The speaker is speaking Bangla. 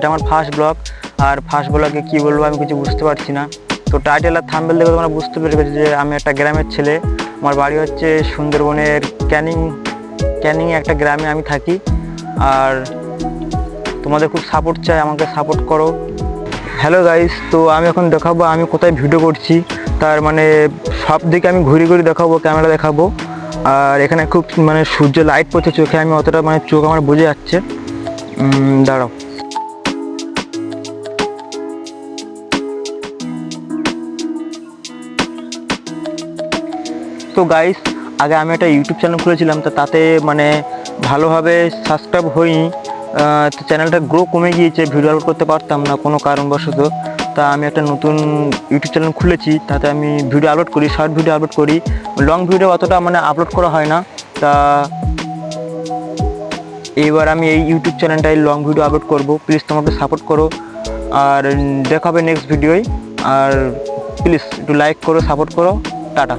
এটা আমার ফার্স্ট ব্লগ, আর ফার্স্ট ব্লগে কী বলবো আমি কিছু বুঝতে পারছি না। তো টাইটেল আর থাম্বনেল দেখে তোমরা বুঝতে পেরে গেছো যে আমি একটা গ্রামের ছেলে। আমার বাড়ি হচ্ছে সুন্দরবনের ক্যানিং একটা গ্রামে আমি থাকি। আর তোমাদের খুব সাপোর্ট চাই, আমাকে সাপোর্ট করো। হ্যালো গাইস, তো আমি এখন দেখাবো আমি কোথায় ভিডিও করছি। তার মানে সব দিকে আমি ঘুরে ঘুরে দেখাবো, ক্যামেরা দেখাবো। আর এখানে খুব মানে সূর্য লাইট পড়ছে চোখে, আমি অতটা মানে চোখ আমার বুঝে যাচ্ছে। দাঁড়াও। তো গাইস, আগে আমি একটা ইউটিউব চ্যানেল খুলেছিলাম, তো তাতে মানে ভালোভাবে সাবস্ক্রাইব হয়নি। তো চ্যানেলটা গ্রো কমে গিয়েছে, ভিডিও আপলোড করতে পারতাম না কোনো কারণবশত। তা আমি একটা নতুন ইউটিউব চ্যানেল খুলেছি, তাতে আমি ভিডিও আপলোড করি, শর্ট ভিডিও আপলোড করি। লং ভিডিও অতটা মানে আপলোড করা হয় না। তা এইবার আমি এই ইউটিউব চ্যানেলটায় লং ভিডিও আপলোড করব, প্লিজ তোমাকে সাপোর্ট করো। আর দেখা হবে নেক্সট ভিডিওয়। আর প্লিজ একটু লাইক করো, সাপোর্ট করো। টাটা।